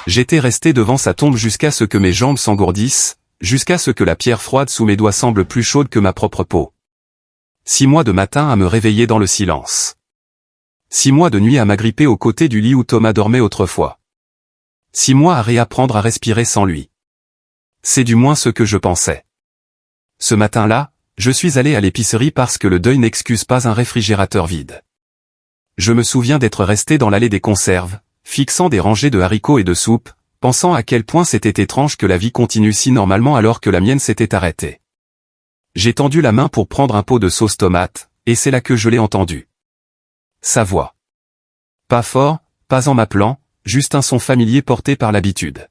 J'étais resté devant sa tombe jusqu'à ce que mes jambes s'engourdissent, jusqu'à ce que la pierre froide sous mes doigts semble plus chaude que ma propre peau. 6 mois de matin à me réveiller dans le silence. 6 mois de nuit à m'agripper aux côtés du lit où Thomas dormait autrefois. 6 mois à réapprendre à respirer sans lui. C'est du moins ce que je pensais. Ce matin-là, je suis allé à l'épicerie parce que le deuil n'excuse pas un réfrigérateur vide. Je me souviens d'être resté dans l'allée des conserves, fixant des rangées de haricots et de soupe, pensant à quel point c'était étrange que la vie continue si normalement alors que la mienne s'était arrêtée. J'ai tendu la main pour prendre un pot de sauce tomate, et c'est là que je l'ai entendu. Sa voix. Pas fort, pas en m'appelant, juste un son familier porté par l'habitude.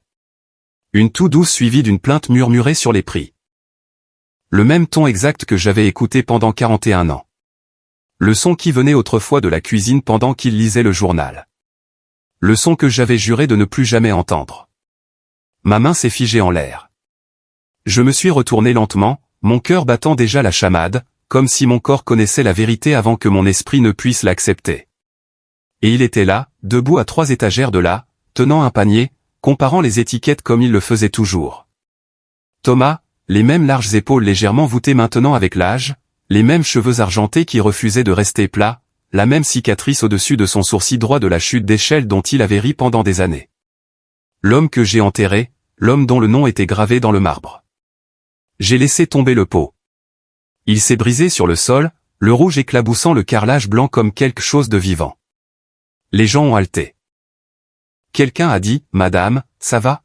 Une toux douce suivie d'une plainte murmurée sur les prix. Le même ton exact que j'avais écouté pendant 41 ans. Le son qui venait autrefois de la cuisine pendant qu'il lisait le journal. Le son que j'avais juré de ne plus jamais entendre. Ma main s'est figée en l'air. Je me suis retourné lentement, mon cœur battant déjà la chamade, comme si mon corps connaissait la vérité avant que mon esprit ne puisse l'accepter. Et il était là, debout à 3 étagères de là, tenant un panier, comparant les étiquettes comme il le faisait toujours. Thomas, les mêmes larges épaules légèrement voûtées maintenant avec l'âge, les mêmes cheveux argentés qui refusaient de rester plats, la même cicatrice au-dessus de son sourcil droit de la chute d'échelle dont il avait ri pendant des années. L'homme que j'ai enterré, l'homme dont le nom était gravé dans le marbre. J'ai laissé tomber le pot. Il s'est brisé sur le sol, le rouge éclaboussant le carrelage blanc comme quelque chose de vivant. Les gens ont halté. Quelqu'un a dit « Madame, ça va ?»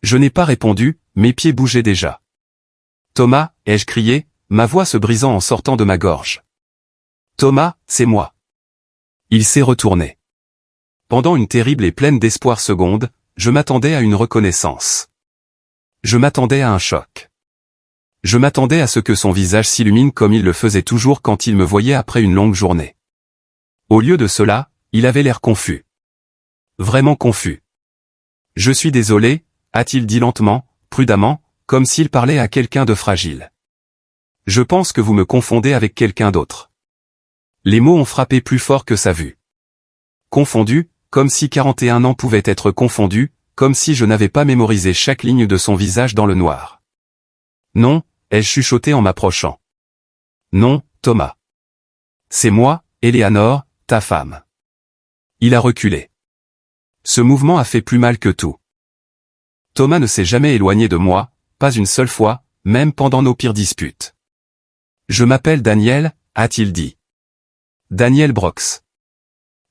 Je n'ai pas répondu, mes pieds bougeaient déjà. « Thomas » ai-je crié, ma voix se brisant en sortant de ma gorge. « Thomas, c'est moi. » Il s'est retourné. Pendant une terrible et pleine d'espoir seconde, je m'attendais à une reconnaissance. Je m'attendais à un choc. Je m'attendais à ce que son visage s'illumine comme il le faisait toujours quand il me voyait après une longue journée. Au lieu de cela, il avait l'air confus. Vraiment confus. « Je suis désolé » a-t-il dit lentement, prudemment, comme s'il parlait à quelqu'un de fragile. « Je pense que vous me confondez avec quelqu'un d'autre. » Les mots ont frappé plus fort que sa vue. Confondu, comme si 41 ans pouvaient être confondus, comme si je n'avais pas mémorisé chaque ligne de son visage dans le noir. Non, ai-je chuchoté en m'approchant. Non, Thomas. C'est moi, Éléanore, ta femme. Il a reculé. Ce mouvement a fait plus mal que tout. Thomas ne s'est jamais éloigné de moi, pas une seule fois, même pendant nos pires disputes. Je m'appelle Daniel, a-t-il dit. Daniel Brox.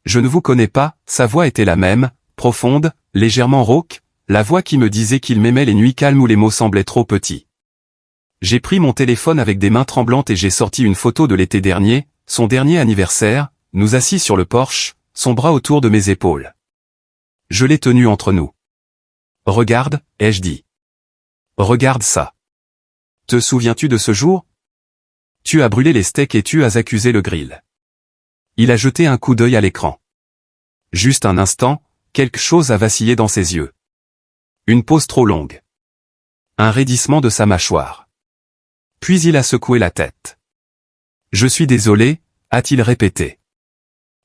Je ne vous connais pas, sa voix était la même, profonde, légèrement rauque, la voix qui me disait qu'il m'aimait les nuits calmes où les mots semblaient trop petits. J'ai pris mon téléphone avec des mains tremblantes et j'ai sorti une photo de l'été dernier, son dernier anniversaire, nous assis sur le porche, son bras autour de mes épaules. Je l'ai tenu entre nous. Regarde, ai-je dit. Regarde ça. Te souviens-tu de ce jour? Tu as brûlé les steaks et tu as accusé le grill. Il a jeté un coup d'œil à l'écran. Juste un instant, quelque chose a vacillé dans ses yeux. Une pause trop longue. Un raidissement de sa mâchoire. Puis il a secoué la tête. Je suis désolé, a-t-il répété.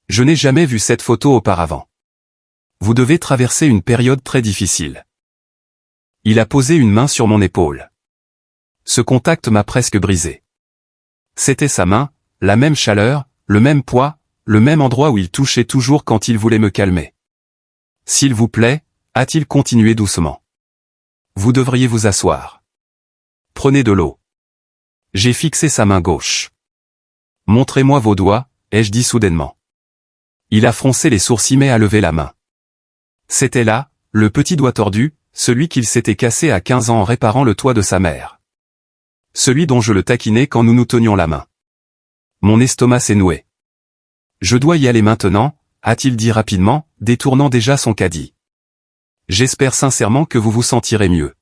Je n'ai jamais vu cette photo auparavant. Vous devez traverser une période très difficile. Il a posé une main sur mon épaule. Ce contact m'a presque brisé. C'était sa main, la même chaleur, le même poids, le même endroit où il touchait toujours quand il voulait me calmer. S'il vous plaît, a-t-il continué doucement. Vous devriez vous asseoir. Prenez de l'eau. J'ai fixé sa main gauche. Montrez-moi vos doigts, ai-je dit soudainement. Il a froncé les sourcils mais a levé la main. C'était là, le petit doigt tordu, celui qu'il s'était cassé à 15 ans en réparant le toit de sa mère. Celui dont je le taquinais quand nous nous tenions la main. Mon estomac s'est noué. Je dois y aller maintenant, a-t-il dit rapidement, détournant déjà son caddie. J'espère sincèrement que vous vous sentirez mieux.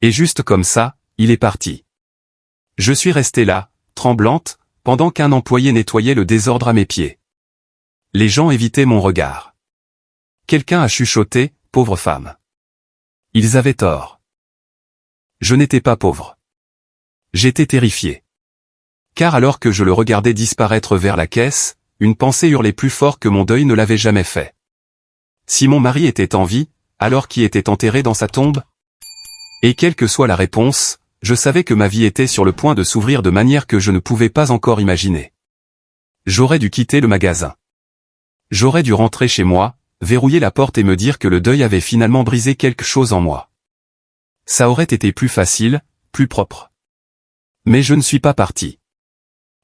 Et juste comme ça, il est parti. Je suis restée là, tremblante, pendant qu'un employé nettoyait le désordre à mes pieds. Les gens évitaient mon regard. Quelqu'un a chuchoté, pauvre femme. Ils avaient tort. Je n'étais pas pauvre. J'étais terrifié. Car alors que je le regardais disparaître vers la caisse, une pensée hurlait plus fort que mon deuil ne l'avait jamais fait. Si mon mari était en vie, alors qui était enterré dans sa tombe? Et quelle que soit la réponse, je savais que ma vie était sur le point de s'ouvrir de manière que je ne pouvais pas encore imaginer. J'aurais dû quitter le magasin. J'aurais dû rentrer chez moi, verrouiller la porte et me dire que le deuil avait finalement brisé quelque chose en moi. Ça aurait été plus facile, plus propre. Mais je ne suis pas parti.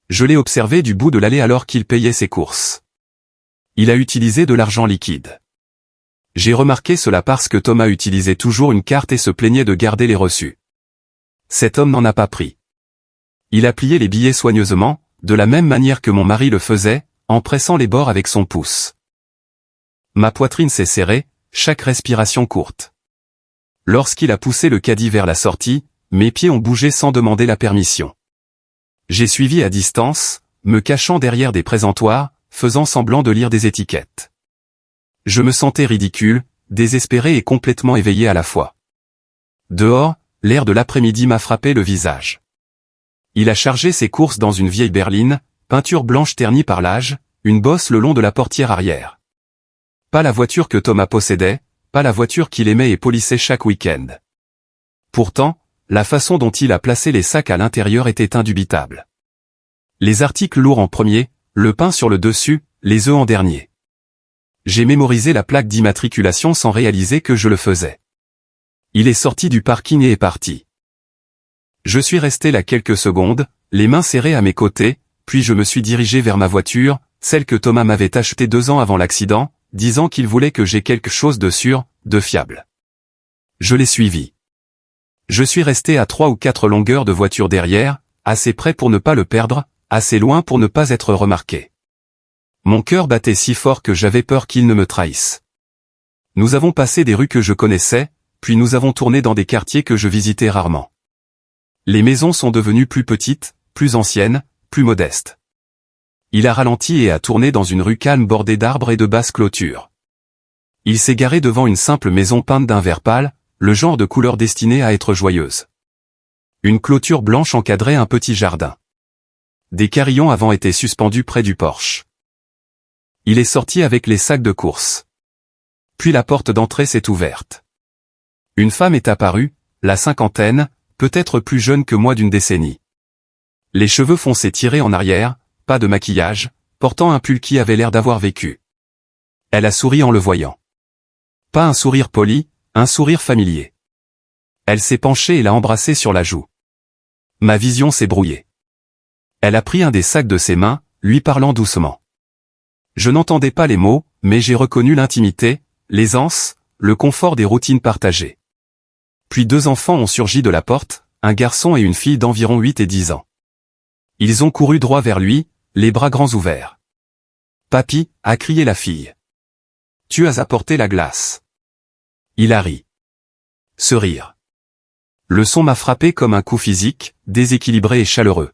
Je l'ai observé du bout de l'allée alors qu'il payait ses courses. Il a utilisé de l'argent liquide. J'ai remarqué cela parce que Thomas utilisait toujours une carte et se plaignait de garder les reçus. Cet homme n'en a pas pris. Il a plié les billets soigneusement, de la même manière que mon mari le faisait, en pressant les bords avec son pouce. Ma poitrine s'est serrée, chaque respiration courte. Lorsqu'il a poussé le caddie vers la sortie, mes pieds ont bougé sans demander la permission. J'ai suivi à distance, me cachant derrière des présentoirs, faisant semblant de lire des étiquettes. Je me sentais ridicule, désespéré et complètement éveillé à la fois. Dehors, l'air de l'après-midi m'a frappé le visage. Il a chargé ses courses dans une vieille berline, peinture blanche ternie par l'âge, une bosse le long de la portière arrière. Pas la voiture que Thomas possédait, pas la voiture qu'il aimait et polissait chaque week-end. Pourtant, la façon dont il a placé les sacs à l'intérieur était indubitable. Les articles lourds en premier, le pain sur le dessus, les œufs en dernier. J'ai mémorisé la plaque d'immatriculation sans réaliser que je le faisais. Il est sorti du parking et est parti. Je suis resté là quelques secondes, les mains serrées à mes côtés, puis je me suis dirigé vers ma voiture, celle que Thomas m'avait achetée 2 ans avant l'accident, disant qu'il voulait que j'aie quelque chose de sûr, de fiable. Je l'ai suivi. Je suis resté à 3 ou 4 longueurs de voiture derrière, assez près pour ne pas le perdre, assez loin pour ne pas être remarqué. Mon cœur battait si fort que j'avais peur qu'il ne me trahisse. Nous avons passé des rues que je connaissais, puis nous avons tourné dans des quartiers que je visitais rarement. Les maisons sont devenues plus petites, plus anciennes, plus modestes. Il a ralenti et a tourné dans une rue calme bordée d'arbres et de basses clôtures. Il s'est garé devant une simple maison peinte d'un vert pâle, le genre de couleur destinée à être joyeuse. Une clôture blanche encadrait un petit jardin. Des carillons avant étaient suspendus près du porche. Il est sorti avec les sacs de course. Puis la porte d'entrée s'est ouverte. Une femme est apparue, la cinquantaine, peut-être plus jeune que moi d'une décennie. Les cheveux foncés tirés en arrière, pas de maquillage, portant un pull qui avait l'air d'avoir vécu. Elle a souri en le voyant. Pas un sourire poli, un sourire familier. Elle s'est penchée et l'a embrassé sur la joue. Ma vision s'est brouillée. Elle a pris un des sacs de ses mains, lui parlant doucement. Je n'entendais pas les mots, mais j'ai reconnu l'intimité, l'aisance, le confort des routines partagées. Puis 2 enfants ont surgi de la porte, un garçon et une fille d'environ 8 et 10 ans. Ils ont couru droit vers lui, les bras grands ouverts. « Papy » a crié la fille. « Tu as apporté la glace. » Il a ri. Ce rire. Le son m'a frappé comme un coup physique, déséquilibré et chaleureux.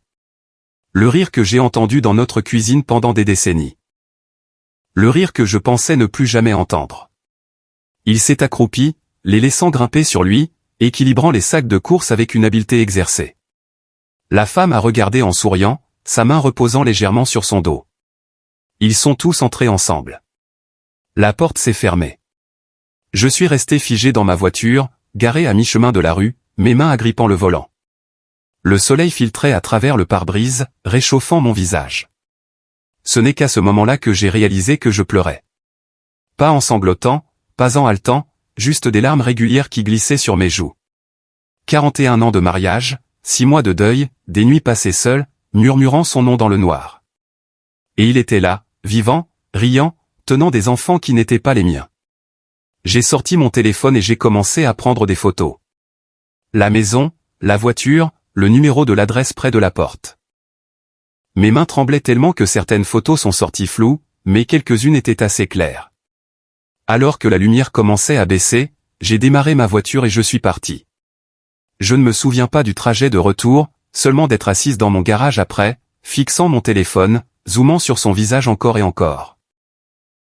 Le rire que j'ai entendu dans notre cuisine pendant des décennies. Le rire que je pensais ne plus jamais entendre. Il s'est accroupi, les laissant grimper sur lui, équilibrant les sacs de course avec une habileté exercée. La femme a regardé en souriant, sa main reposant légèrement sur son dos. Ils sont tous entrés ensemble. La porte s'est fermée. Je suis resté figé dans ma voiture, garé à mi-chemin de la rue, mes mains agrippant le volant. Le soleil filtrait à travers le pare-brise, réchauffant mon visage. Ce n'est qu'à ce moment-là que j'ai réalisé que je pleurais. Pas en sanglotant, pas en haletant, juste des larmes régulières qui glissaient sur mes joues. 41 ans de mariage, 6 mois de deuil, des nuits passées seul, murmurant son nom dans le noir. Et il était là, vivant, riant, tenant des enfants qui n'étaient pas les miens. J'ai sorti mon téléphone et j'ai commencé à prendre des photos. La maison, la voiture, le numéro de l'adresse près de la porte. Mes mains tremblaient tellement que certaines photos sont sorties floues, mais quelques-unes étaient assez claires. Alors que la lumière commençait à baisser, j'ai démarré ma voiture et je suis parti. Je ne me souviens pas du trajet de retour, seulement d'être assise dans mon garage après, fixant mon téléphone, zoomant sur son visage encore et encore.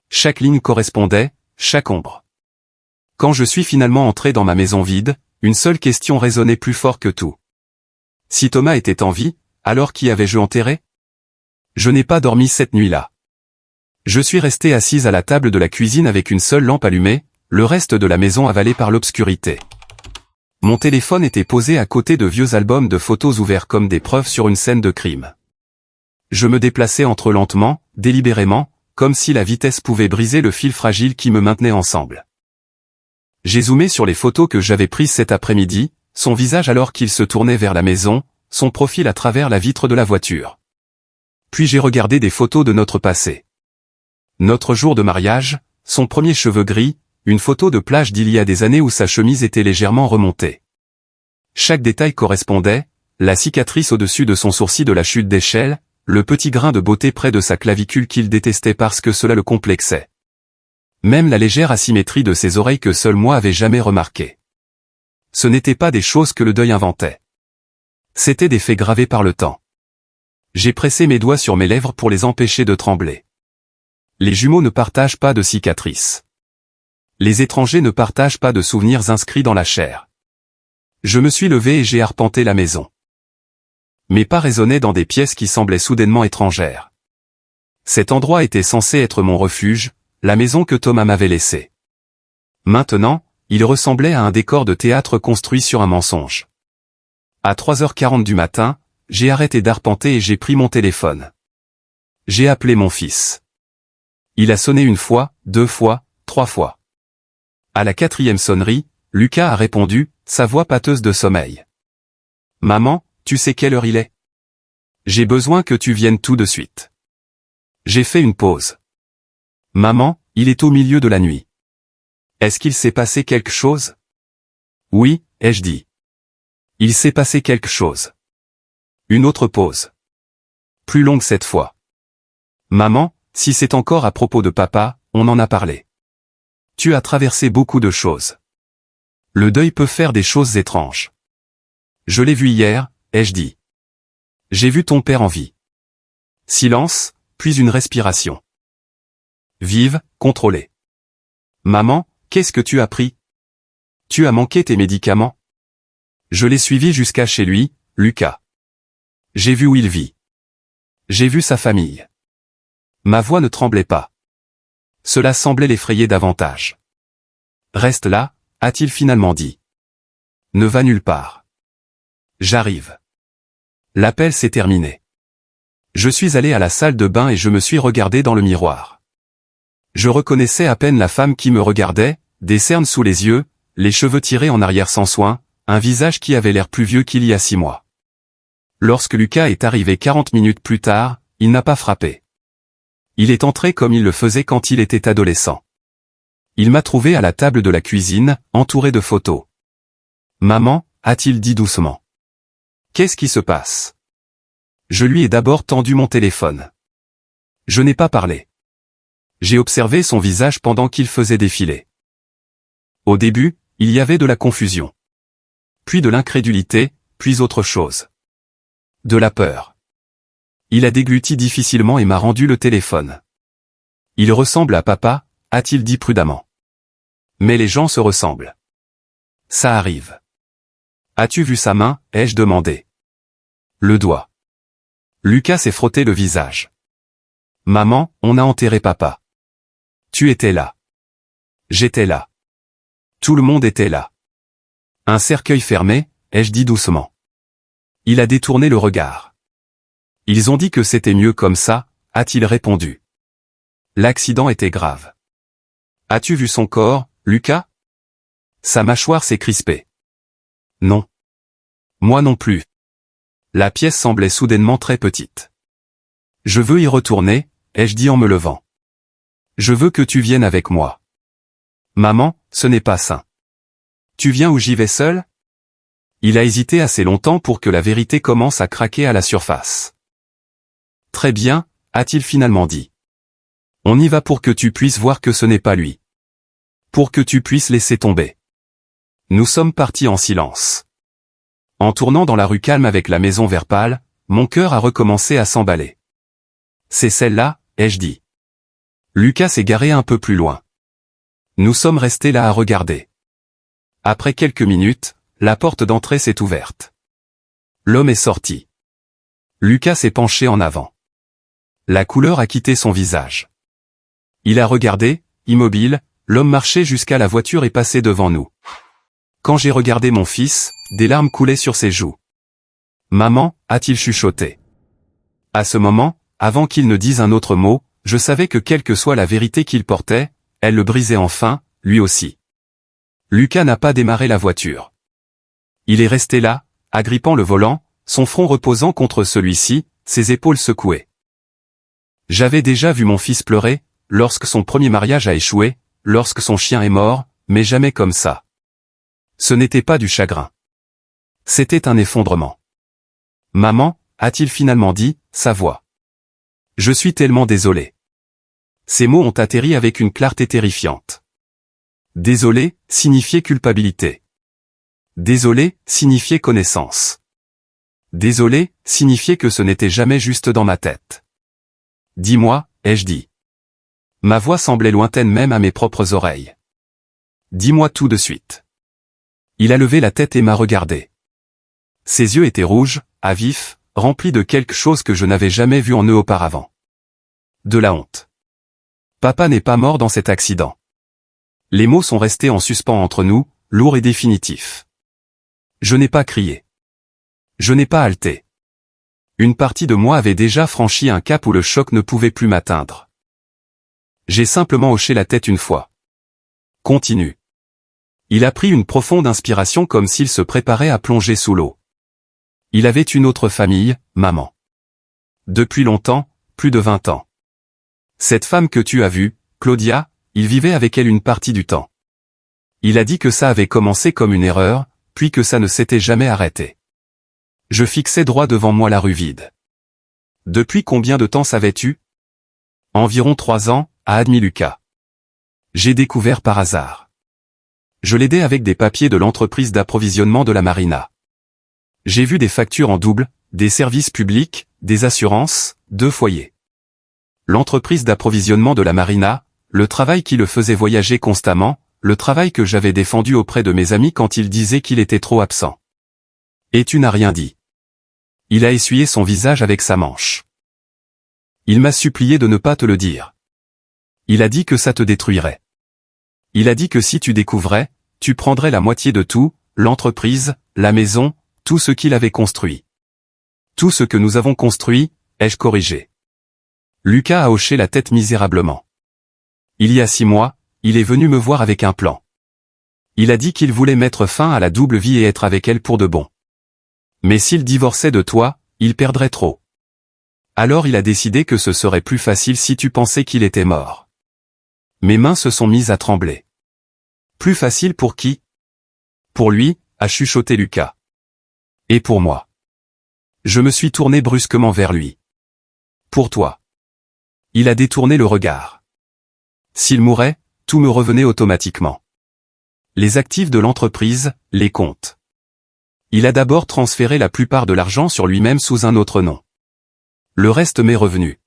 Chaque ligne correspondait, chaque ombre. Quand je suis finalement entré dans ma maison vide, une seule question résonnait plus fort que tout. Si Thomas était en vie, alors qui avais-je enterré? Je n'ai pas dormi cette nuit-là. Je suis resté assise à la table de la cuisine avec une seule lampe allumée, le reste de la maison avalé par l'obscurité. Mon téléphone était posé à côté de vieux albums de photos ouverts comme des preuves sur une scène de crime. Je me déplaçais entre eux lentement, délibérément, comme si la vitesse pouvait briser le fil fragile qui me maintenait ensemble. J'ai zoomé sur les photos que j'avais prises cet après-midi, son visage alors qu'il se tournait vers la maison, son profil à travers la vitre de la voiture. Puis j'ai regardé des photos de notre passé. Notre jour de mariage, son premier cheveu gris, une photo de plage d'il y a des années où sa chemise était légèrement remontée. Chaque détail correspondait, la cicatrice au-dessus de son sourcil de la chute d'échelle, le petit grain de beauté près de sa clavicule qu'il détestait parce que cela le complexait. Même la légère asymétrie de ses oreilles que seul moi avais jamais remarqué. Ce n'étaient pas des choses que le deuil inventait. C'étaient des faits gravés par le temps. J'ai pressé mes doigts sur mes lèvres pour les empêcher de trembler. Les jumeaux ne partagent pas de cicatrices. Les étrangers ne partagent pas de souvenirs inscrits dans la chair. Je me suis levé et j'ai arpenté la maison. Mes pas résonnaient dans des pièces qui semblaient soudainement étrangères. Cet endroit était censé être mon refuge, la maison que Thomas m'avait laissée. Maintenant, il ressemblait à un décor de théâtre construit sur un mensonge. À 3h40 du matin, j'ai arrêté d'arpenter et j'ai pris mon téléphone. J'ai appelé mon fils. Il a sonné une fois, 2 fois, 3 fois. À la 4e sonnerie, Lucas a répondu, sa voix pâteuse de sommeil. « Maman, tu sais quelle heure il est ? J'ai besoin que tu viennes tout de suite. » J'ai fait une pause. « Maman, il est au milieu de la nuit. Est-ce qu'il s'est passé quelque chose ? » « Oui, ai-je dit. Il s'est passé quelque chose. » Une autre pause. Plus longue cette fois. « Maman, si c'est encore à propos de papa, on en a parlé. Tu as traversé beaucoup de choses. Le deuil peut faire des choses étranges. Je l'ai vu hier, ai-je dit. J'ai vu ton père en vie. » Silence, puis une respiration. Vive, contrôlée. « Maman, qu'est-ce que tu as pris ? Tu as manqué tes médicaments ? » Je l'ai suivi jusqu'à chez lui, Lucas. J'ai vu où il vit. J'ai vu sa famille. Ma voix ne tremblait pas. Cela semblait l'effrayer davantage. « Reste là, a-t-il finalement dit. Ne va nulle part. J'arrive. » L'appel s'est terminé. Je suis allé à la salle de bain et je me suis regardé dans le miroir. Je reconnaissais à peine la femme qui me regardait, des cernes sous les yeux, les cheveux tirés en arrière sans soin, un visage qui avait l'air plus vieux qu'il y a 6 mois. Lorsque Lucas est arrivé 40 minutes plus tard, il n'a pas frappé. Il est entré comme il le faisait quand il était adolescent. Il m'a trouvé à la table de la cuisine, entouré de photos. « Maman, a-t-il dit doucement. Qu'est-ce qui se passe ? » Je lui ai d'abord tendu mon téléphone. Je n'ai pas parlé. J'ai observé son visage pendant qu'il faisait défiler. Au début, il y avait de la confusion. Puis de l'incrédulité, puis autre chose. De la peur. Il a dégluti difficilement et m'a rendu le téléphone. « Il ressemble à papa », a-t-il dit prudemment. Mais les gens se ressemblent. Ça arrive. « As-tu vu sa main ?» ai-je demandé. Le doigt. Lucas s'est frotté le visage. « Maman, on a enterré papa. Tu étais là. J'étais là. Tout le monde était là. Un cercueil fermé, ai-je dit doucement. Il a détourné le regard. Ils ont dit que c'était mieux comme ça, a-t-il répondu. L'accident était grave. As-tu vu son corps, Lucas ? Sa mâchoire s'est crispée. Non. Moi non plus. La pièce semblait soudainement très petite. Je veux y retourner, ai-je dit en me levant. Je veux que tu viennes avec moi. Maman, ce n'est pas sain. Tu viens ou j'y vais seul ? Il a hésité assez longtemps pour que la vérité commence à craquer à la surface. Très bien, a-t-il finalement dit. On y va pour que tu puisses voir que ce n'est pas lui. Pour que tu puisses laisser tomber. Nous sommes partis en silence. En tournant dans la rue calme avec la maison vert pâle, mon cœur a recommencé à s'emballer. C'est celle-là, ai-je dit. Lucas s'est garé un peu plus loin. Nous sommes restés là à regarder. Après quelques minutes, la porte d'entrée s'est ouverte. L'homme est sorti. Lucas s'est penché en avant. La couleur a quitté son visage. Il a regardé, immobile, l'homme marchait jusqu'à la voiture et passait devant nous. Quand j'ai regardé mon fils, des larmes coulaient sur ses joues. « Maman » a-t-il chuchoté. À ce moment, avant qu'il ne dise un autre mot, je savais que quelle que soit la vérité qu'il portait, elle le brisait enfin, lui aussi. Lucas n'a pas démarré la voiture. Il est resté là, agrippant le volant, son front reposant contre celui-ci, ses épaules secouées. J'avais déjà vu mon fils pleurer, lorsque son premier mariage a échoué, lorsque son chien est mort, mais jamais comme ça. Ce n'était pas du chagrin. C'était un effondrement. « Maman » a-t-il finalement dit, sa voix. « Je suis tellement désolé. » Ces mots ont atterri avec une clarté terrifiante. Désolé signifiait culpabilité. Désolé signifiait connaissance. Désolé signifiait que ce n'était jamais juste dans ma tête. « Dis-moi » ai-je dit. Ma voix semblait lointaine même à mes propres oreilles. « Dis-moi tout de suite. » Il a levé la tête et m'a regardé. Ses yeux étaient rouges, à vif, remplis de quelque chose que je n'avais jamais vu en eux auparavant. De la honte. Papa n'est pas mort dans cet accident. Les mots sont restés en suspens entre nous, lourds et définitifs. Je n'ai pas crié. Je n'ai pas haleté. Une partie de moi avait déjà franchi un cap où le choc ne pouvait plus m'atteindre. J'ai simplement hoché la tête une fois. Continue. Il a pris une profonde inspiration comme s'il se préparait à plonger sous l'eau. Il avait une autre famille, maman. Depuis longtemps, plus de 20 ans. Cette femme que tu as vue, Claudia, il vivait avec elle une partie du temps. Il a dit que ça avait commencé comme une erreur, puis que ça ne s'était jamais arrêté. Je fixais droit devant moi la rue vide. Depuis combien de temps savais-tu? Environ 3 ans, a admis Lucas. J'ai découvert par hasard. Je l'aidais avec des papiers de l'entreprise d'approvisionnement de la marina. J'ai vu des factures en double, des services publics, des assurances, 2 foyers. L'entreprise d'approvisionnement de la marina, le travail qui le faisait voyager constamment, le travail que j'avais défendu auprès de mes amis quand ils disaient qu'il était trop absent. Et tu n'as rien dit. Il a essuyé son visage avec sa manche. Il m'a supplié de ne pas te le dire. Il a dit que ça te détruirait. Il a dit que si tu découvrais, tu prendrais la moitié de tout, l'entreprise, la maison, tout ce qu'il avait construit. Tout ce que nous avons construit, ai-je corrigé. Lucas a hoché la tête misérablement. Il y a 6 mois, il est venu me voir avec un plan. Il a dit qu'il voulait mettre fin à la double vie et être avec elle pour de bon. Mais s'il divorçait de toi, il perdrait trop. Alors il a décidé que ce serait plus facile si tu pensais qu'il était mort. Mes mains se sont mises à trembler. Plus facile pour qui? Pour lui, a chuchoté Lucas. Et pour moi. Je me suis tourné brusquement vers lui. Pour toi. Il a détourné le regard. S'il mourait, tout me revenait automatiquement. Les actifs de l'entreprise, les comptes. Il a d'abord transféré la plupart de l'argent sur lui-même sous un autre nom. Le reste m'est revenu.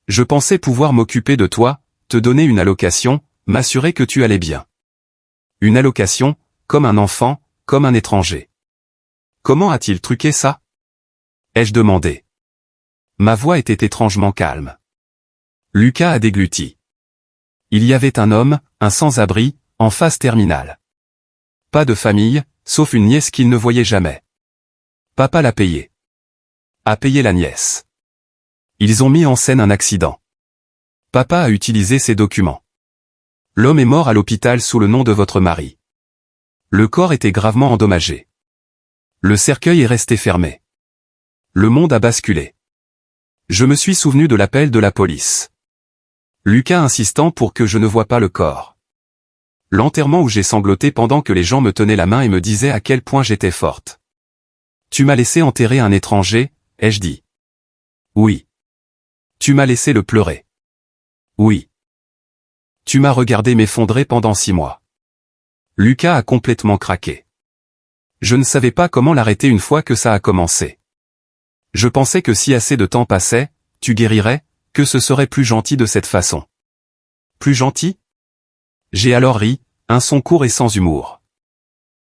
Je pensais pouvoir m'occuper de toi, te donner une allocation, m'assurer que tu allais bien. Une allocation, comme un enfant, comme un étranger. Comment a-t-il truqué ça? Ai-je demandé. Ma voix était étrangement calme. Lucas a dégluti. Il y avait un homme, un sans-abri, en phase terminale. Pas de famille, sauf une nièce qu'il ne voyait jamais. Papa l'a payé. A payé la nièce. Ils ont mis en scène un accident. Papa a utilisé ses documents. L'homme est mort à l'hôpital sous le nom de votre mari. Le corps était gravement endommagé. Le cercueil est resté fermé. Le monde a basculé. Je me suis souvenu de l'appel de la police. Lucas insistant pour que je ne voie pas le corps. L'enterrement où j'ai sangloté pendant que les gens me tenaient la main et me disaient à quel point j'étais forte. Tu m'as laissé enterrer un étranger, ai-je dit. Oui. Tu m'as laissé le pleurer. Oui. Tu m'as regardé m'effondrer pendant 6 mois. Lucas a complètement craqué. Je ne savais pas comment l'arrêter une fois que ça a commencé. Je pensais que si assez de temps passait, tu guérirais, que ce serait plus gentil de cette façon. Plus gentil? J'ai alors ri, un son court et sans humour.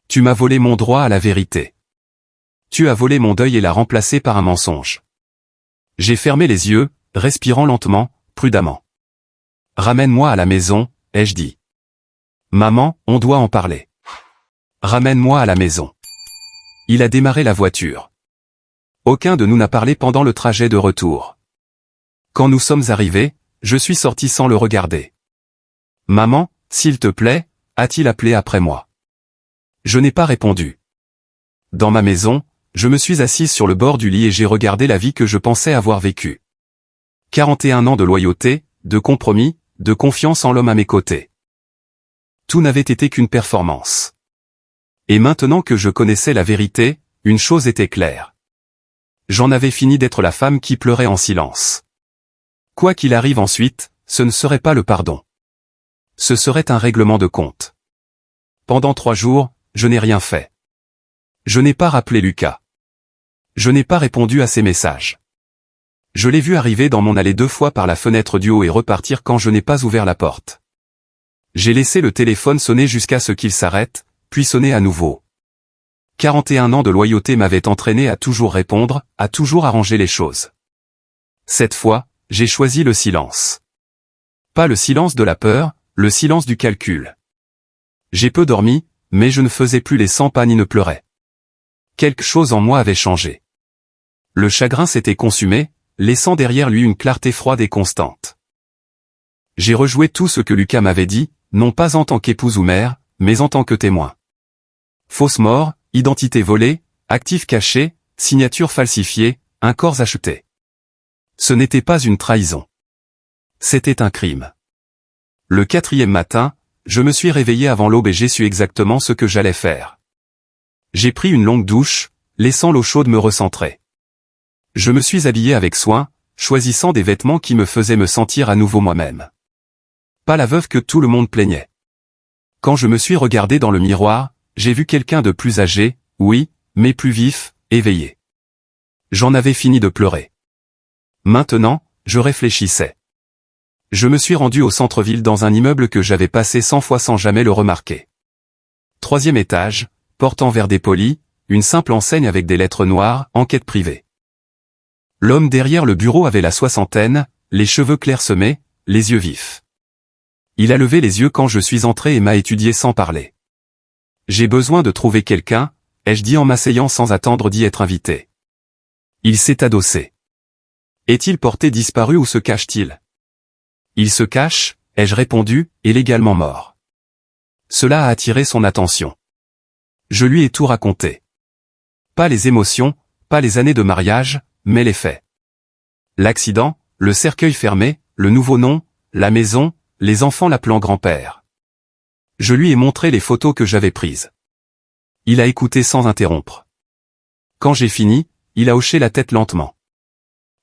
Tu m'as volé mon droit à la vérité. Tu as volé mon deuil et l'as remplacé par un mensonge. J'ai fermé les yeux, respirant lentement, prudemment. Ramène-moi à la maison, ai-je dit. Maman, on doit en parler. Ramène-moi à la maison. Il a démarré la voiture. Aucun de nous n'a parlé pendant le trajet de retour. Quand nous sommes arrivés, je suis sorti sans le regarder. Maman, s'il te plaît, a-t-il appelé après moi? Je n'ai pas répondu. Dans ma maison, je me suis assise sur le bord du lit et j'ai regardé la vie que je pensais avoir vécue. 41 ans de loyauté, de compromis, de confiance en l'homme à mes côtés. Tout n'avait été qu'une performance. Et maintenant que je connaissais la vérité, une chose était claire. J'en avais fini d'être la femme qui pleurait en silence. Quoi qu'il arrive ensuite, ce ne serait pas le pardon. Ce serait un règlement de compte. Pendant 3 jours, je n'ai rien fait. Je n'ai pas rappelé Lucas. Je n'ai pas répondu à ses messages. Je l'ai vu arriver dans mon allée 2 fois par la fenêtre du haut et repartir quand je n'ai pas ouvert la porte. J'ai laissé le téléphone sonner jusqu'à ce qu'il s'arrête, puis sonner à nouveau. 41 ans de loyauté m'avaient entraîné à toujours répondre, à toujours arranger les choses. Cette fois, j'ai choisi le silence. Pas le silence de la peur, le silence du calcul. J'ai peu dormi, mais je ne faisais plus les 100 pas ni ne pleurais. Quelque chose en moi avait changé. Le chagrin s'était consumé, laissant derrière lui une clarté froide et constante. J'ai rejoué tout ce que Lucas m'avait dit, non pas en tant qu'épouse ou mère, mais en tant que témoin. Fausse mort, identité volée, actifs cachés, signature falsifiée, un corps acheté. Ce n'était pas une trahison. C'était un crime. Le 4e matin, je me suis réveillé avant l'aube et j'ai su exactement ce que j'allais faire. J'ai pris une longue douche, laissant l'eau chaude me recentrer. Je me suis habillé avec soin, choisissant des vêtements qui me faisaient me sentir à nouveau moi-même. Pas la veuve que tout le monde plaignait. Quand je me suis regardé dans le miroir, j'ai vu quelqu'un de plus âgé, oui, mais plus vif, éveillé. J'en avais fini de pleurer. Maintenant, je réfléchissais. Je me suis rendu au centre-ville dans un immeuble que j'avais passé 100 fois sans jamais le remarquer. 3e étage, porte en verre dépoli, une simple enseigne avec des lettres noires, enquête privée. L'homme derrière le bureau avait la soixantaine, les cheveux clairsemés, les yeux vifs. Il a levé les yeux quand je suis entré et m'a étudié sans parler. J'ai besoin de trouver quelqu'un, ai-je dit en m'asseyant sans attendre d'y être invité. Il s'est adossé. Est-il porté disparu ou se cache-t-il? Il se cache, ai-je répondu, et légalement mort. Cela a attiré son attention. Je lui ai tout raconté. Pas les émotions, pas les années de mariage, mais les faits. L'accident, le cercueil fermé, le nouveau nom, la maison, les enfants l'appelant grand-père. Je lui ai montré les photos que j'avais prises. Il a écouté sans interrompre. Quand j'ai fini, il a hoché la tête lentement.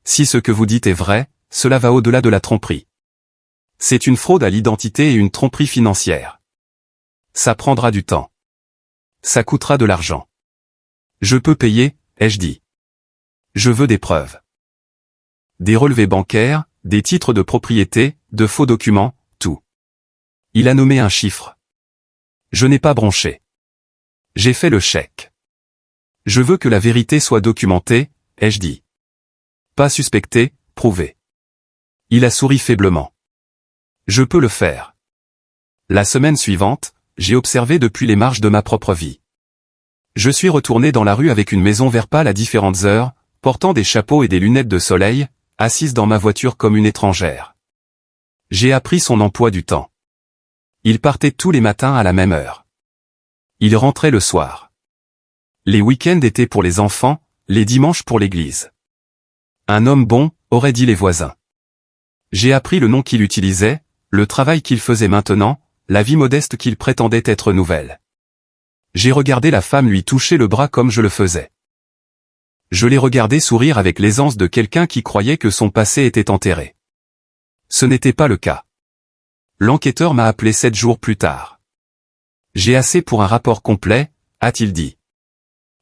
Si ce que vous dites est vrai, cela va au-delà de la tromperie. C'est une fraude à l'identité et une tromperie financière. Ça prendra du temps. Ça coûtera de l'argent. Je peux payer, ai-je dit. Je veux des preuves. Des relevés bancaires, des titres de propriété, de faux documents, tout. Il a nommé un chiffre. Je n'ai pas bronché. J'ai fait le chèque. Je veux que la vérité soit documentée, ai-je dit. Pas suspectée, prouvée. Il a souri faiblement. Je peux le faire. La semaine suivante, j'ai observé depuis les marges de ma propre vie. Je suis retourné dans la rue avec une maison vert pâle à différentes heures, portant des chapeaux et des lunettes de soleil, assise dans ma voiture comme une étrangère. J'ai appris son emploi du temps. Il partait tous les matins à la même heure. Il rentrait le soir. Les week-ends étaient pour les enfants, les dimanches pour l'église. Un homme bon, auraient dit les voisins. J'ai appris le nom qu'il utilisait, le travail qu'il faisait maintenant, la vie modeste qu'il prétendait être nouvelle. J'ai regardé la femme lui toucher le bras comme je le faisais. Je l'ai regardé sourire avec l'aisance de quelqu'un qui croyait que son passé était enterré. Ce n'était pas le cas. L'enquêteur m'a appelé 7 jours plus tard. J'ai assez pour un rapport complet, a-t-il dit.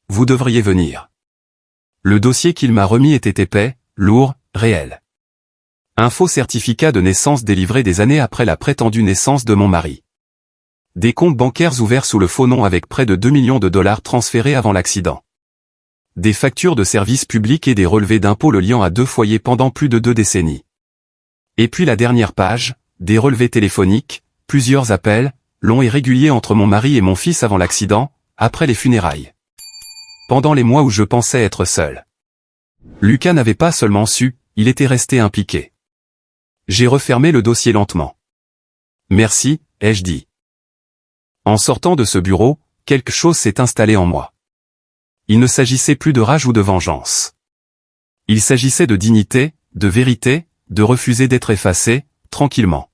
Vous devriez venir. Le dossier qu'il m'a remis était épais, lourd, réel. Un faux certificat de naissance délivré des années après la prétendue naissance de mon mari. Des comptes bancaires ouverts sous le faux nom avec près de 2 millions de dollars transférés avant l'accident. Des factures de services publics et des relevés d'impôts le liant à 2 foyers pendant plus de 2 décennies. Et puis la dernière page, des relevés téléphoniques, plusieurs appels, longs et réguliers entre mon mari et mon fils avant l'accident, après les funérailles. Pendant les mois où je pensais être seul. Lucas n'avait pas seulement su, il était resté impliqué. J'ai refermé le dossier lentement. Merci, ai-je dit. En sortant de ce bureau, quelque chose s'est installé en moi. Il ne s'agissait plus de rage ou de vengeance. Il s'agissait de dignité, de vérité, de refuser d'être effacé, tranquillement.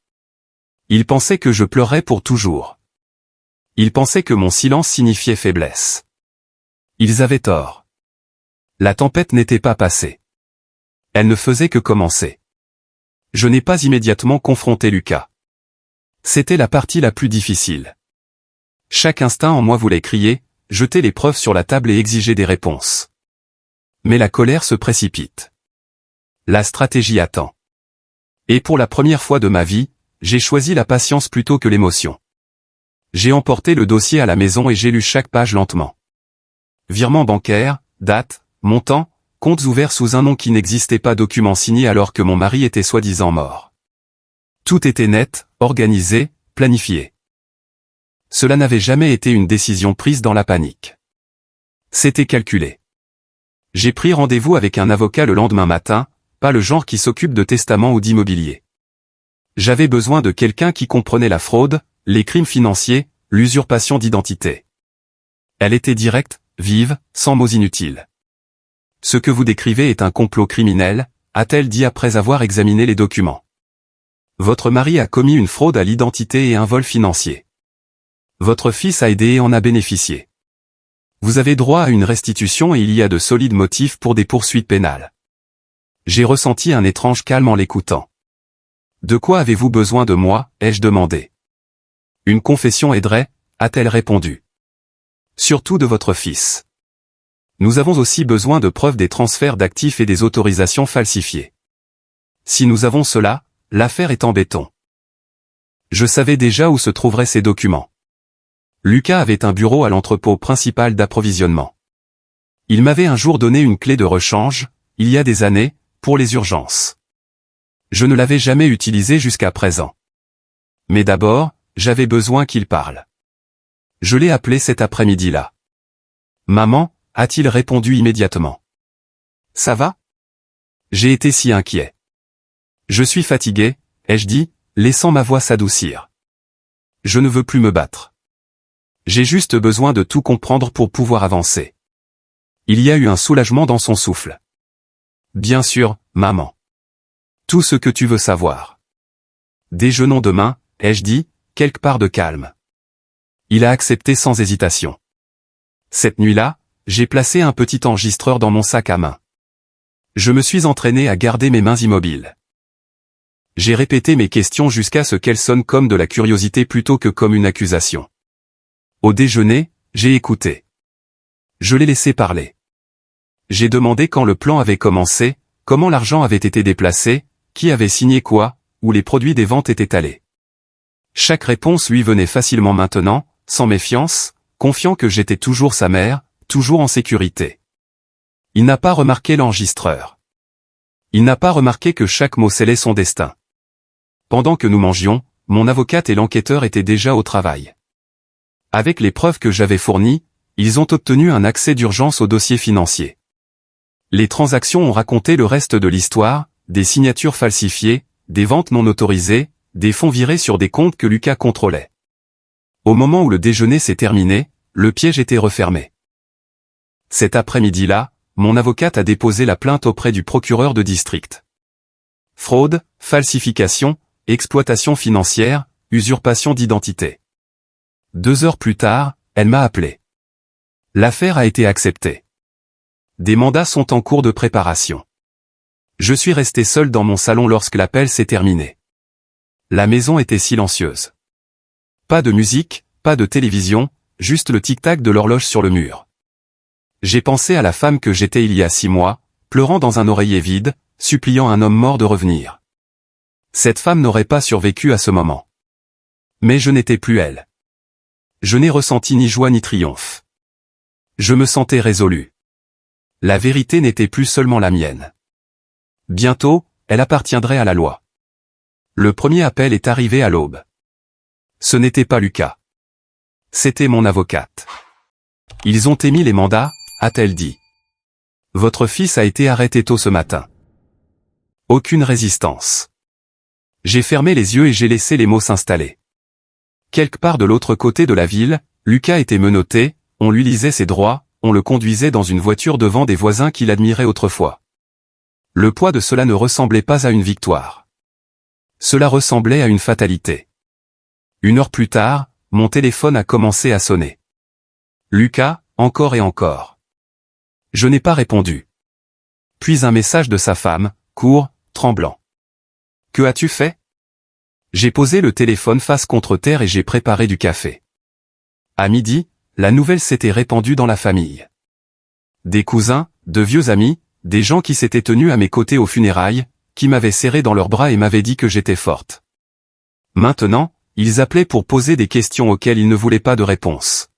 Il pensait que je pleurais pour toujours. Il pensait que mon silence signifiait faiblesse. Ils avaient tort. La tempête n'était pas passée. Elle ne faisait que commencer. Je n'ai pas immédiatement confronté Lucas. C'était la partie la plus difficile. Chaque instinct en moi voulait crier, jeter les preuves sur la table et exiger des réponses. Mais la colère se précipite. La stratégie attend. Et pour la première fois de ma vie, j'ai choisi la patience plutôt que l'émotion. J'ai emporté le dossier à la maison et j'ai lu chaque page lentement. Virement bancaire, date, montant, comptes ouverts sous un nom qui n'existait pas, document signé alors que mon mari était soi-disant mort. Tout était net, organisé, planifié. Cela n'avait jamais été une décision prise dans la panique. C'était calculé. J'ai pris rendez-vous avec un avocat le lendemain matin, pas le genre qui s'occupe de testament ou d'immobilier. J'avais besoin de quelqu'un qui comprenait la fraude, les crimes financiers, l'usurpation d'identité. Elle était directe, vive, sans mots inutiles. Ce que vous décrivez est un complot criminel, a-t-elle dit après avoir examiné les documents. Votre mari a commis une fraude à l'identité et un vol financier. Votre fils a aidé et en a bénéficié. Vous avez droit à une restitution et il y a de solides motifs pour des poursuites pénales. J'ai ressenti un étrange calme en l'écoutant. De quoi avez-vous besoin de moi, ai-je demandé. Une confession aiderait, a-t-elle répondu. Surtout de votre fils. Nous avons aussi besoin de preuves des transferts d'actifs et des autorisations falsifiées. Si nous avons cela, l'affaire est en béton. Je savais déjà où se trouveraient ces documents. Lucas avait un bureau à l'entrepôt principal d'approvisionnement. Il m'avait un jour donné une clé de rechange, il y a des années, pour les urgences. Je ne l'avais jamais utilisée jusqu'à présent. Mais d'abord, j'avais besoin qu'il parle. Je l'ai appelé cet après-midi-là. Maman, a-t-il répondu immédiatement. Ça va? J'ai été si inquiet. Je suis fatigué, ai-je dit, laissant ma voix s'adoucir. Je ne veux plus me battre. J'ai juste besoin de tout comprendre pour pouvoir avancer. Il y a eu un soulagement dans son souffle. Bien sûr, maman. Tout ce que tu veux savoir. Déjeunons demain, ai-je dit, quelque part de calme. Il a accepté sans hésitation. Cette nuit-là, j'ai placé un petit enregistreur dans mon sac à main. Je me suis entraîné à garder mes mains immobiles. J'ai répété mes questions jusqu'à ce qu'elles sonnent comme de la curiosité plutôt que comme une accusation. Au déjeuner, j'ai écouté. Je l'ai laissé parler. J'ai demandé quand le plan avait commencé, comment l'argent avait été déplacé, qui avait signé quoi, où les produits des ventes étaient allés. Chaque réponse lui venait facilement maintenant, sans méfiance, confiant que j'étais toujours sa mère, toujours en sécurité. Il n'a pas remarqué l'enregistreur. Il n'a pas remarqué que chaque mot scellait son destin. Pendant que nous mangions, mon avocate et l'enquêteur étaient déjà au travail. Avec les preuves que j'avais fournies, ils ont obtenu un accès d'urgence au dossier financier. Les transactions ont raconté le reste de l'histoire, des signatures falsifiées, des ventes non autorisées, des fonds virés sur des comptes que Lucas contrôlait. Au moment où le déjeuner s'est terminé, le piège était refermé. Cet après-midi-là, mon avocate a déposé la plainte auprès du procureur de district. Fraude, falsification, exploitation financière, usurpation d'identité. 2 heures plus tard, elle m'a appelé. L'affaire a été acceptée. Des mandats sont en cours de préparation. Je suis resté seul dans mon salon lorsque l'appel s'est terminé. La maison était silencieuse. Pas de musique, pas de télévision, juste le tic-tac de l'horloge sur le mur. J'ai pensé à la femme que j'étais il y a 6 mois, pleurant dans un oreiller vide, suppliant un homme mort de revenir. Cette femme n'aurait pas survécu à ce moment. Mais je n'étais plus elle. Je n'ai ressenti ni joie ni triomphe. Je me sentais résolu. La vérité n'était plus seulement la mienne. Bientôt, elle appartiendrait à la loi. Le premier appel est arrivé à l'aube. Ce n'était pas Lucas. C'était mon avocate. Ils ont émis les mandats, a-t-elle dit. Votre fils a été arrêté tôt ce matin. Aucune résistance. J'ai fermé les yeux et j'ai laissé les mots s'installer. Quelque part de l'autre côté de la ville, Lucas était menotté, on lui lisait ses droits, on le conduisait dans une voiture devant des voisins qui l'admiraient autrefois. Le poids de cela ne ressemblait pas à une victoire. Cela ressemblait à une fatalité. 1 heure plus tard, mon téléphone a commencé à sonner. Lucas, encore et encore. Je n'ai pas répondu. Puis un message de sa femme, court, tremblant. Que as-tu fait? J'ai posé le téléphone face contre terre et j'ai préparé du café. À midi, la nouvelle s'était répandue dans la famille. Des cousins, de vieux amis, des gens qui s'étaient tenus à mes côtés aux funérailles, qui m'avaient serré dans leurs bras et m'avaient dit que j'étais forte. Maintenant, ils appelaient pour poser des questions auxquelles ils ne voulaient pas de réponse.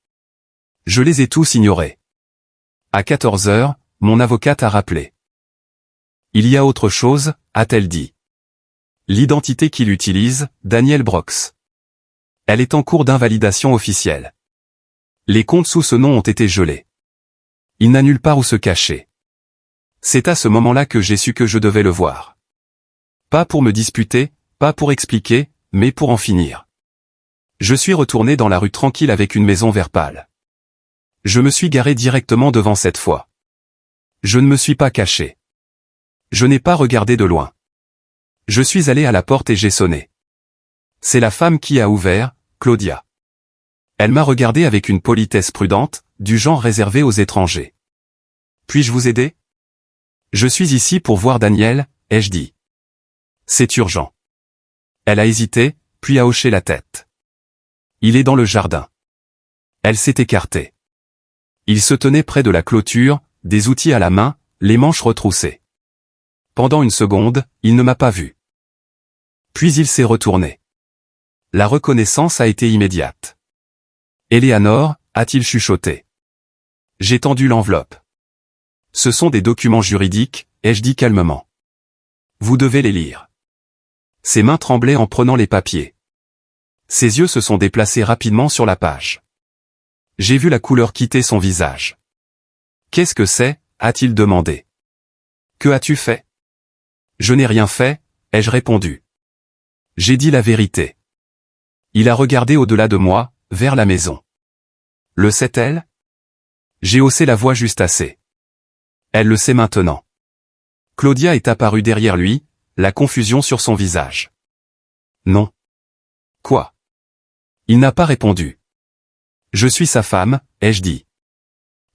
Je les ai tous ignorés. À 14 heures, mon avocate a rappelé. Il y a autre chose, a-t-elle dit. L'identité qu'il utilise, Daniel Brox. Elle est en cours d'invalidation officielle. Les comptes sous ce nom ont été gelés. Il n'a nulle part où se cacher. C'est à ce moment-là que j'ai su que je devais le voir. Pas pour me disputer, pas pour expliquer, mais pour en finir. Je suis retourné dans la rue tranquille avec une maison vert pâle. Je me suis garé directement devant cette fois. Je ne me suis pas caché. Je n'ai pas regardé de loin. Je suis allé à la porte et j'ai sonné. C'est la femme qui a ouvert, Claudia. Elle m'a regardé avec une politesse prudente, du genre réservé aux étrangers. Puis-je vous aider? Je suis ici pour voir Daniel, ai-je dit. C'est urgent. Elle a hésité, puis a hoché la tête. Il est dans le jardin. Elle s'est écartée. Il se tenait près de la clôture, des outils à la main, les manches retroussées. Pendant une seconde, il ne m'a pas vu. Puis il s'est retourné. La reconnaissance a été immédiate. Éléanore, a-t-il chuchoté. J'ai tendu l'enveloppe. Ce sont des documents juridiques, ai-je dit calmement. Vous devez les lire. Ses mains tremblaient en prenant les papiers. Ses yeux se sont déplacés rapidement sur la page. J'ai vu la couleur quitter son visage. Qu'est-ce que c'est? A-t-il demandé. Que as-tu fait? Je n'ai rien fait, ai-je répondu. J'ai dit la vérité. Il a regardé au-delà de moi, vers la maison. Le sait-elle? J'ai haussé la voix juste assez. Elle le sait maintenant. Claudia est apparue derrière lui, la confusion sur son visage. Non. Quoi? Il n'a pas répondu. Je suis sa femme, ai-je dit.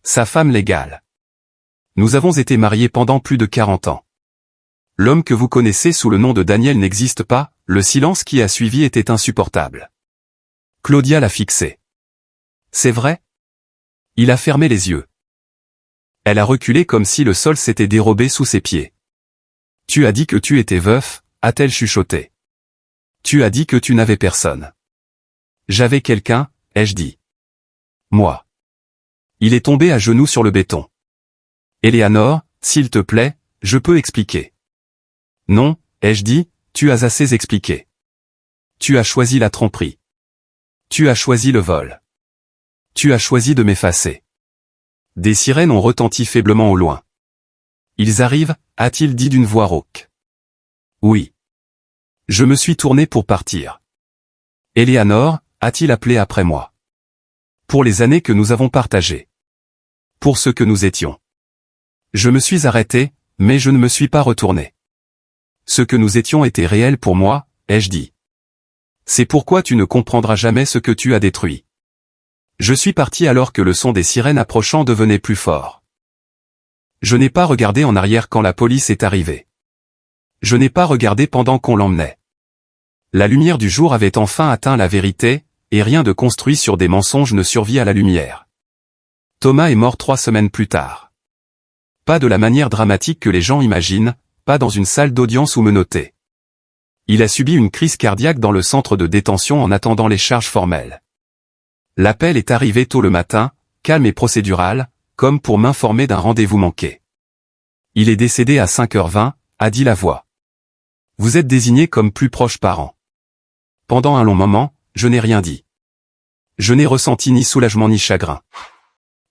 Sa femme légale. Nous avons été mariés pendant plus de 40 ans. L'homme que vous connaissez sous le nom de Daniel n'existe pas, le silence qui a suivi était insupportable. Claudia l'a fixé. C'est vrai? Il a fermé les yeux. Elle a reculé comme si le sol s'était dérobé sous ses pieds. Tu as dit que tu étais veuf, a-t-elle chuchoté. Tu as dit que tu n'avais personne. J'avais quelqu'un, ai-je dit. Moi. Il est tombé à genoux sur le béton. Éléanore, s'il te plaît, je peux expliquer. Non, ai-je dit, tu as assez expliqué. Tu as choisi la tromperie. Tu as choisi le vol. Tu as choisi de m'effacer. Des sirènes ont retenti faiblement au loin. Ils arrivent, a-t-il dit d'une voix rauque. Oui. Je me suis tourné pour partir. Éléanore, a-t-il appelé après moi. Pour les années que nous avons partagées. Pour ce que nous étions. Je me suis arrêté, mais je ne me suis pas retourné. Ce que nous étions était réel pour moi, ai-je dit. C'est pourquoi tu ne comprendras jamais ce que tu as détruit. Je suis parti alors que le son des sirènes approchant devenait plus fort. Je n'ai pas regardé en arrière quand la police est arrivée. Je n'ai pas regardé pendant qu'on l'emmenait. La lumière du jour avait enfin atteint la vérité, et rien de construit sur des mensonges ne survit à la lumière. Thomas est mort 3 semaines plus tard. Pas de la manière dramatique que les gens imaginent, pas dans une salle d'audience ou menottée. Il a subi une crise cardiaque dans le centre de détention en attendant les charges formelles. L'appel est arrivé tôt le matin, calme et procédural, comme pour m'informer d'un rendez-vous manqué. Il est décédé à 5h20, a dit la voix. Vous êtes désigné comme plus proche parent. Pendant un long moment, je n'ai rien dit. Je n'ai ressenti ni soulagement ni chagrin.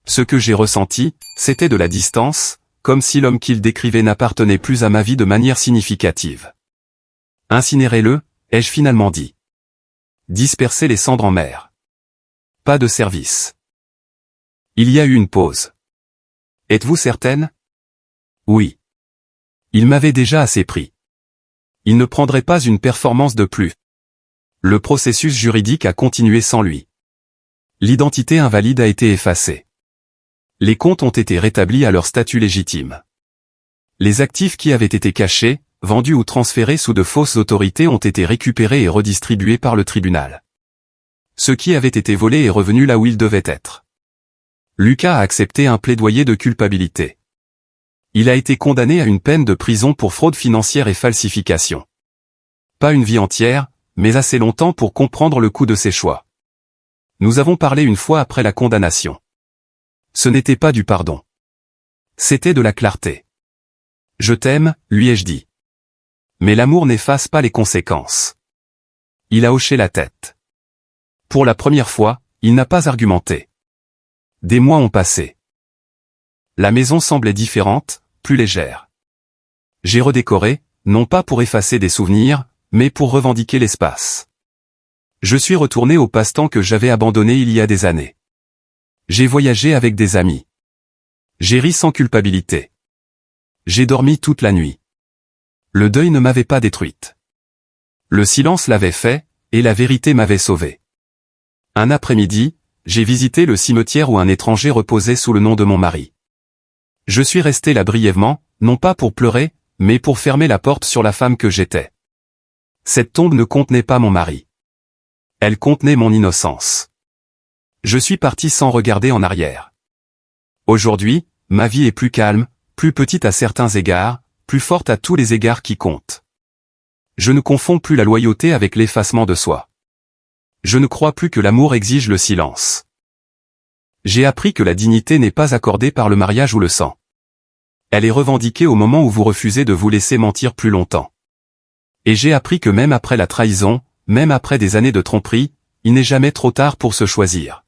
Ce que j'ai ressenti, c'était de la distance, comme si l'homme qu'il décrivait n'appartenait plus à ma vie de manière significative. Incinérez-le, ai-je finalement dit. Dispersez les cendres en mer. Pas de service. Il y a eu une pause. Êtes-vous certaine? Oui. Il m'avait déjà assez pris. Il ne prendrait pas une performance de plus. Le processus juridique a continué sans lui. L'identité invalide a été effacée. Les comptes ont été rétablis à leur statut légitime. Les actifs qui avaient été cachés, vendus ou transférés sous de fausses autorités ont été récupérés et redistribués par le tribunal. Ce qui avait été volé est revenu là où il devait être. Lucas a accepté un plaidoyer de culpabilité. Il a été condamné à une peine de prison pour fraude financière et falsification. Pas une vie entière, mais assez longtemps pour comprendre le coût de ses choix. Nous avons parlé une fois après la condamnation. Ce n'était pas du pardon. C'était de la clarté. Je t'aime, lui ai-je dit. Mais l'amour n'efface pas les conséquences. Il a hoché la tête. Pour la première fois, il n'a pas argumenté. Des mois ont passé. La maison semblait différente, plus légère. J'ai redécoré, non pas pour effacer des souvenirs, mais pour revendiquer l'espace. Je suis retourné au passe-temps que j'avais abandonné il y a des années. J'ai voyagé avec des amis. J'ai ri sans culpabilité. J'ai dormi toute la nuit. Le deuil ne m'avait pas détruite. Le silence l'avait fait, et la vérité m'avait sauvé. Un après-midi, j'ai visité le cimetière où un étranger reposait sous le nom de mon mari. Je suis resté là brièvement, non pas pour pleurer, mais pour fermer la porte sur la femme que j'étais. Cette tombe ne contenait pas mon mari. Elle contenait mon innocence. Je suis parti sans regarder en arrière. Aujourd'hui, ma vie est plus calme, plus petite à certains égards, plus forte à tous les égards qui comptent. Je ne confonds plus la loyauté avec l'effacement de soi. Je ne crois plus que l'amour exige le silence. J'ai appris que la dignité n'est pas accordée par le mariage ou le sang. Elle est revendiquée au moment où vous refusez de vous laisser mentir plus longtemps. Et j'ai appris que même après la trahison, même après des années de tromperie, il n'est jamais trop tard pour se choisir.